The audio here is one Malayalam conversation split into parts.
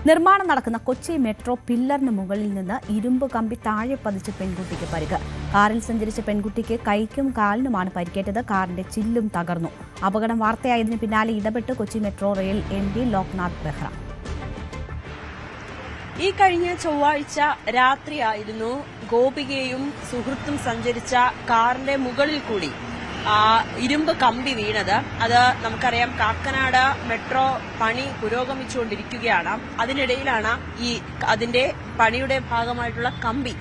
നിർമ്മാണം നടക്കുന്ന കൊച്ചി മെട്രോ പില്ലറിന് മുകളിൽ നിന്ന് ഇരുമ്പ് കമ്പി താഴെ പതിച്ച് പെൺകുട്ടിക്ക് പരിക്ക്. കാറിൽ സഞ്ചരിച്ച പെൺകുട്ടിക്ക് കൈക്കും കാലിനുമാണ് പരിക്കേറ്റത്. കാറിന്റെ ചില്ലും തകർന്നു. അപകടം വാർത്തയായതിനു പിന്നാലെ ഇടപെട്ട് Kochi metro rail MD Loknath Behera. ഈ കഴിഞ്ഞ ചൊവ്വാഴ്ച രാത്രിയായിരുന്നു ഗോപികയും സുഹൃത്തും സഞ്ചരിച്ച കാറിന്റെ മുകളിൽ കൂടി ഇരുമ്പ് കമ്പി വീണത്. അത് നമുക്കറിയാം, കാക്കനാട് മെട്രോ പണി പുരോഗമിച്ചുകൊണ്ടിരിക്കുകയാണ്. അതിനിടയിലാണ് അതിന്റെ പണിയുടെ ഭാഗമായിട്ടുള്ള കമ്പി,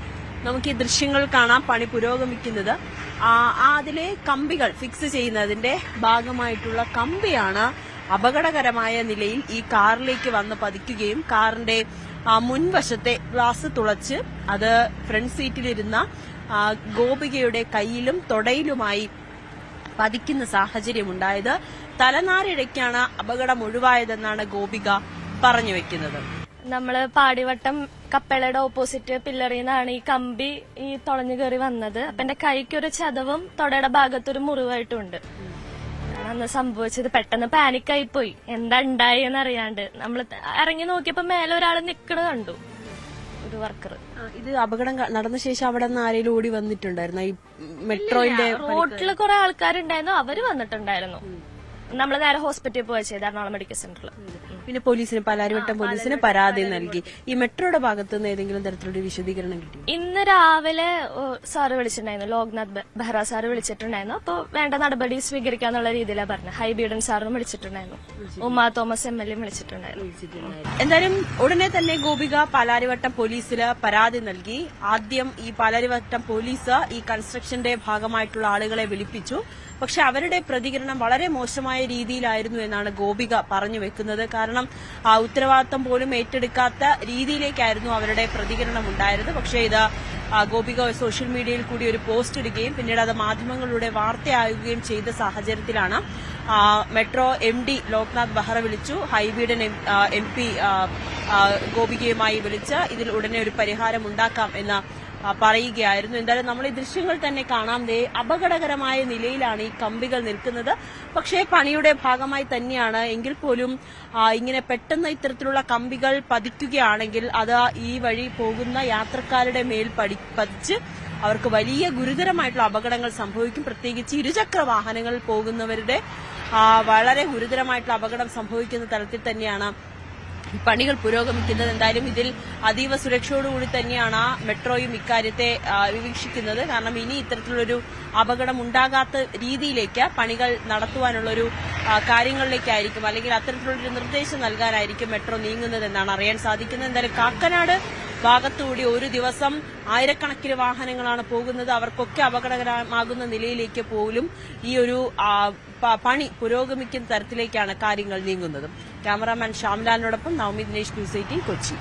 നമുക്ക് ഈ ദൃശ്യങ്ങൾ കാണാം, പണി പുരോഗമിക്കുന്നത്. അതിലെ കമ്പികൾ ഫിക്സ് ചെയ്യുന്നതിന്റെ ഭാഗമായിട്ടുള്ള കമ്പിയാണ് അപകടകരമായ നിലയിൽ ഈ കാറിലേക്ക് വന്ന് പതിക്കുകയും കാറിന്റെ മുൻവശത്തെ ഗ്ലാസ് തുളച്ച് അത് ഫ്രണ്ട് സീറ്റിലിരുന്ന ഗോപികയുടെ കൈയിലും തൊടയിലുമായി പതിക്കുന്ന സാഹചര്യമുണ്ടായത്. തലനാരിഴയ്ക്കാണ് അപകടം ഒഴിവായതെന്നാണ് ഗോപിക പറഞ്ഞു വെക്കുന്നത്. നമ്മള് പാടിവട്ടം കപ്പേളയുടെ ഓപ്പോസിറ്റ് പില്ലറിൽ നിന്നാണ് ഈ കമ്പി തുളഞ്ഞു കയറി വന്നത്. അപ്പൊ എന്റെ കൈക്കൊരു ചതവും തൊടയുടെ ഭാഗത്തൊരു മുറിവായിട്ടുണ്ട്. അന്ന് സംഭവിച്ചത് പെട്ടെന്ന് പാനിക്കായി പോയി, എന്താ ഉണ്ടായെന്ന് അറിയാണ്ട്. നമ്മൾ ഇറങ്ങി നോക്കിയപ്പോ മേലെ ഒരാൾ നിക്കണ കണ്ടു, ഒരു വർക്കർ. ഇത് അപകടം നടന്ന ശേഷം അവിടെ നിന്ന് ആരെങ്കിലും ഓടി വന്നിട്ടുണ്ടായിരുന്നു? ഈ മെട്രോയിന്റെ റോഡില് കുറെ ആൾക്കാരുണ്ടായിരുന്നു, അവര് വന്നിട്ടുണ്ടായിരുന്നു. നമ്മള് നേരെ ഹോസ്പിറ്റലിൽ പോയ ചെയ്ത് എറണാകുളം മെഡിക്കൽ സെന്ററിൽ. പിന്നെ പോലീസിന്, പാലാരിവട്ടം പോലീസിന് പരാതി നൽകി. ഈ മെട്രോയുടെ ഭാഗത്ത് നിന്ന് ഏതെങ്കിലും തരത്തിലുള്ള വിശദീകരണം കിട്ടി? ഇന്ന് രാവിലെ സാറ് വിളിച്ചിട്ടുണ്ടായിരുന്നു, ലോക്നാഥ് ബെഹ്റ സാറ് വിളിച്ചിട്ടുണ്ടായിരുന്നു. അപ്പൊ വേണ്ട നടപടി സ്വീകരിക്കാന്നുള്ള രീതിയിലാണ് പറഞ്ഞത്. ഹൈബീഡൻ സാറും വിളിച്ചിട്ടുണ്ടായിരുന്നു, ഉമാ തോമസ് MLA വിളിച്ചിട്ടുണ്ടായിരുന്നു. എന്തായാലും ഉടനെ തന്നെ ഗോപിക പാലാരിവട്ടം പോലീസില് പരാതി നൽകി. ആദ്യം ഈ പാലാരിവട്ടം പോലീസ് ഈ കൺസ്ട്രക്ഷന്റെ ഭാഗമായിട്ടുള്ള ആളുകളെ വിളിപ്പിച്ചു. പക്ഷെ അവരുടെ പ്രതികരണം വളരെ മോശമായ രീതിയിലായിരുന്നു എന്നാണ് ഗോപിക പറഞ്ഞു വെക്കുന്നത്. കാരണം ഉത്തരവാദിത്തം പോലും ഏറ്റെടുക്കാത്ത രീതിയിലേക്കായിരുന്നു അവരുടെ പ്രതികരണം ഉണ്ടായത്. പക്ഷേ ഇത് ഗോപിക സോഷ്യൽ മീഡിയയിൽ കൂടി ഒരു പോസ്റ്റ് ഇടുകയും പിന്നീട് അത് മാധ്യമങ്ങളിലൂടെ വാർത്തയാകുകയും ചെയ്ത സാഹചര്യത്തിലാണ് മെട്രോ MD ലോക്നാഥ് ബെഹ്റ വിളിച്ചു. ഹൈബീഡൻ MP ഗോപികയുമായി വിളിച്ച് ഇതിൽ ഉടനെ ഒരു പരിഹാരം ഉണ്ടാക്കാം എന്ന് പറയുകയായിരുന്നു. എന്തായാലും നമ്മൾ ഈ ദൃശ്യങ്ങൾ തന്നെ കാണാം. അപകടകരമായ നിലയിലാണ് ഈ കമ്പികൾ നിൽക്കുന്നത്. പക്ഷേ പണിയുടെ ഭാഗമായി തന്നെയാണ്. എങ്കിൽ പോലും ഇങ്ങനെ പെട്ടെന്ന് ഇത്തരത്തിലുള്ള കമ്പികൾ പതിക്കുകയാണെങ്കിൽ അത് ഈ വഴി പോകുന്ന യാത്രക്കാരുടെ മേൽ പതിച്ച് അവർക്ക് വലിയ ഗുരുതരമായിട്ടുള്ള അപകടങ്ങൾ സംഭവിക്കും. പ്രത്യേകിച്ച് ഇരുചക്ര വാഹനങ്ങളിൽ പോകുന്നവരുടെ വളരെ ഗുരുതരമായിട്ടുള്ള അപകടം സംഭവിക്കുന്ന തരത്തിൽ തന്നെയാണ് പണികൾ പുരോഗമിക്കുന്നത്. എന്തായാലും ഇതിൽ അതീവ സുരക്ഷയോടുകൂടി തന്നെയാണ് മെട്രോയും ഇക്കാര്യത്തെ വീക്ഷിക്കുന്നത്. കാരണം ഇനി ഇത്തരത്തിലുള്ളൊരു അപകടം ഉണ്ടാകാത്ത രീതിയിലേക്ക് പണികൾ നടത്തുവാനുള്ളൊരു കാര്യങ്ങളിലേക്കായിരിക്കും, അല്ലെങ്കിൽ അത്തരത്തിലുള്ളൊരു നിർദ്ദേശം നൽകാനായിരിക്കും മെട്രോ നീങ്ങുന്നതെന്നാണ് അറിയാൻ സാധിക്കുന്നത്. എന്തായാലും കാക്കനാട് ഭാഗത്തുകൂടി ഒരു ദിവസം ആയിരക്കണക്കിന് വാഹനങ്ങളാണ് പോകുന്നത്. അവർക്കൊക്കെ അപകടകരമാകുന്ന നിലയിലേക്ക് പോലും ഈ ഒരു പണി പുരോഗമിക്കുന്ന തരത്തിലേക്കാണ് കാര്യങ്ങൾ നീങ്ങുന്നത്. ക്യാമറാമാൻ ശ്യാംലാലിനോടൊപ്പം നവമി ദിനേശ്, ന്യൂസ് 18 കൊച്ചി.